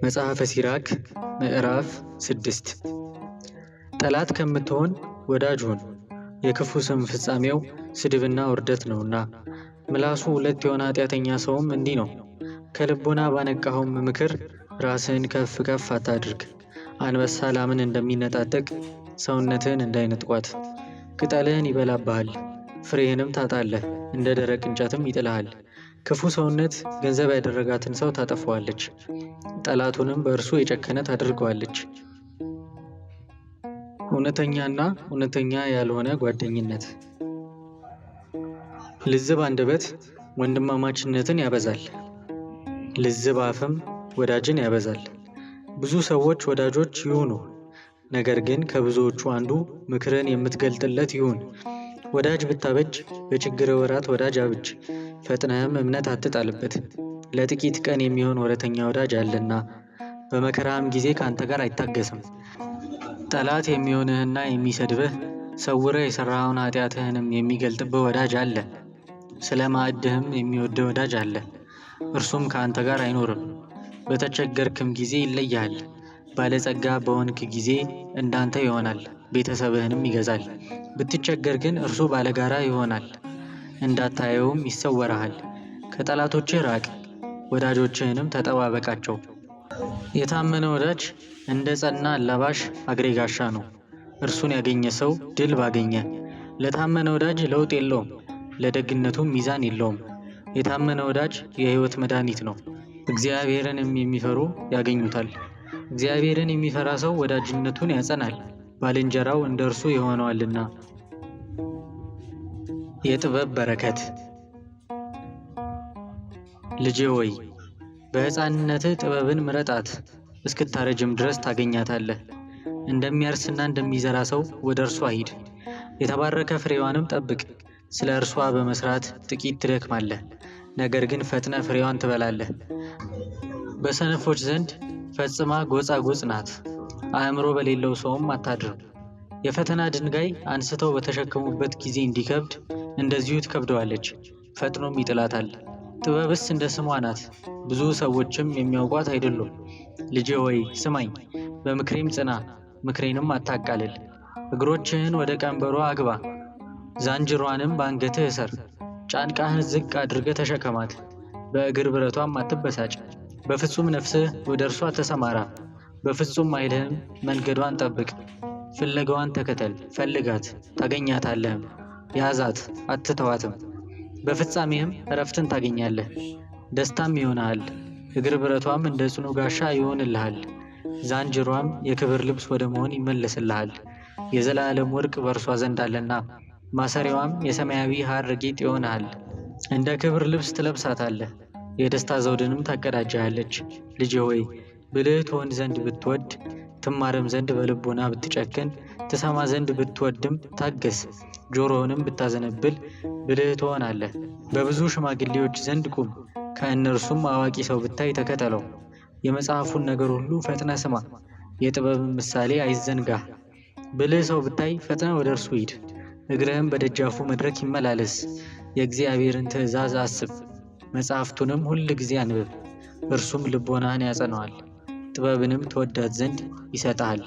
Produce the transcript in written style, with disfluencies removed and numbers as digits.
መጽሐፈ ሲራክ ምዕራፍ 6 ጠላት ከምትሆን ወዳጅ ሁን፣ የክፉ ስም ፍጻሜው ስድብና ውርደት ነውና። ምላሱ ሁለት የሆነ ኃጢአተኛ ሰውም እንዲህ ነው። ከልቦና ባነቃኸውም ምክር ራስህን ከፍ ከፍ አታድርግ። አንበሳ ላምን እንደሚነጣጠቅ ሰውነትህን እንዳይነጥቋት። ቅጠልህን ይበላብሃል፣ ፍሬህንም ታጣለህ፣ እንደ ደረቅ እንጨትም ይጥልሃል። ክፉ ሰውነት ገንዘብ ያደረጋትን ሰው ታጠፋዋለች፣ ጠላቱንም በእርሱ የጨከነ ታደርገዋለች። እውነተኛና እውነተኛ ያልሆነ ጓደኝነት። ልዝብ አንደበት ወንድማማችነትን ያበዛል፣ ልዝብ አፍም ወዳጅን ያበዛል። ብዙ ሰዎች ወዳጆች ይሁኑ፣ ነገር ግን ከብዙዎቹ አንዱ ምክርን የምትገልጥለት ይሁን። ወዳጅ ብታበጅ በችግር ወራት ወዳጅ አብጅ፣ ፈጥነህም እምነት አትጣልበት። ለጥቂት ቀን የሚሆን ወረተኛ ወዳጅ አለና በመከራም ጊዜ ከአንተ ጋር አይታገስም። ጠላት የሚሆንህና የሚሰድብህ ሰውረህ የሰራኸውን ኃጢአትህንም የሚገልጥብህ ወዳጅ አለ። ስለ ማዕድህም የሚወድህ ወዳጅ አለ፣ እርሱም ከአንተ ጋር አይኖርም። በተቸገርክም ጊዜ ይለይሃል። ባለጸጋ በሆንክ ጊዜ እንዳንተ ይሆናል፣ ቤተሰብህንም ይገዛል። ብትቸገር ግን እርሱ ባለጋራ ይሆናል፣ እንዳታየውም ይሰወርሃል። ከጠላቶችህ ራቅ፣ ወዳጆችህንም ተጠባበቃቸው። የታመነ ወዳጅ እንደ ጸና አላባሽ አግሬ ጋሻ ነው፣ እርሱን ያገኘ ሰው ድል ባገኘ። ለታመነ ወዳጅ ለውጥ የለውም፣ ለደግነቱም ሚዛን የለውም። የታመነ ወዳጅ የሕይወት መድኃኒት ነው፣ እግዚአብሔርንም የሚፈሩ ያገኙታል። እግዚአብሔርን የሚፈራ ሰው ወዳጅነቱን ያጸናል፣ ባልንጀራው እንደ እርሱ ይሆነዋልና። የጥበብ በረከት። ልጄ ሆይ በሕፃንነትህ ጥበብን ምረጣት፣ እስክታረጅም ድረስ ታገኛታለህ። እንደሚያርስና እንደሚዘራ ሰው ወደ እርሷ ሂድ፣ የተባረከ ፍሬዋንም ጠብቅ። ስለ እርሷ በመስራት ጥቂት ትደክማለህ፣ ነገር ግን ፈጥነ ፍሬዋን ትበላለህ። በሰነፎች ዘንድ ፈጽማ ጎጻጎጽ ናት፣ አእምሮ በሌለው ሰውም አታድርም። የፈተና ድንጋይ አንስተው በተሸከሙበት ጊዜ እንዲከብድ እንደዚሁ ትከብደዋለች፣ ፈጥኖም ይጥላታል። ጥበብስ እንደ ስሟ ናት፣ ብዙ ሰዎችም የሚያውቋት አይደሉም። ልጄ ሆይ ስማኝ፣ በምክሬም ጽና፣ ምክሬንም አታቃልል። እግሮችህን ወደ ቀንበሯ አግባ፣ ዛንጅሯንም በአንገትህ እሰር። ጫንቃህን ዝቅ አድርገህ ተሸከማት፣ በእግር ብረቷም አትበሳጭ። በፍጹም ነፍስህ ወደ እርሷ ተሰማራ፣ በፍጹም ኃይልህም መንገዷን ጠብቅ። ፍለጋዋን ተከተል፣ ፈልጋት ታገኛታለህም። ያዛት አትተዋትም፣ በፍጻሜህም እረፍትን ታገኛለህ፣ ደስታም ይሆንሃል። እግር ብረቷም እንደ ጽኑ ጋሻ ይሆንልሃል፣ ዛንጅሯም የክብር ልብስ ወደ መሆን ይመለስልሃል። የዘላለም ወርቅ በእርሷ ዘንድ አለና፣ ማሰሪያዋም የሰማያዊ ሐር ጌጥ ይሆንሃል። እንደ ክብር ልብስ ትለብሳታለህ፣ የደስታ ዘውድንም ታቀዳጃለች። ልጄ ሆይ ብልህ ትሆን ዘንድ ብትወድ፣ ትማርም ዘንድ በልቦና ብትጨክን፣ ትሰማ ዘንድ ብትወድም ታገስ። ጆሮህንም ብታዘነብል ብልህ ትሆናለህ። በብዙ ሽማግሌዎች ዘንድ ቁም፣ ከእነርሱም አዋቂ ሰው ብታይ ተከተለው። የመጽሐፉን ነገር ሁሉ ፈጥነ ስማ፣ የጥበብን ምሳሌ አይዘንጋህ። ብልህ ሰው ብታይ ፈጥነ ወደ እርሱ ሂድ፣ እግርህም በደጃፉ መድረክ ይመላለስ። የእግዚአብሔርን ትእዛዝ አስብ፣ መጽሐፍቱንም ሁል ጊዜ አንብብ። እርሱም ልቦናህን ያጸነዋል፣ ጥበብንም ትወዳት ዘንድ ይሰጥሃል።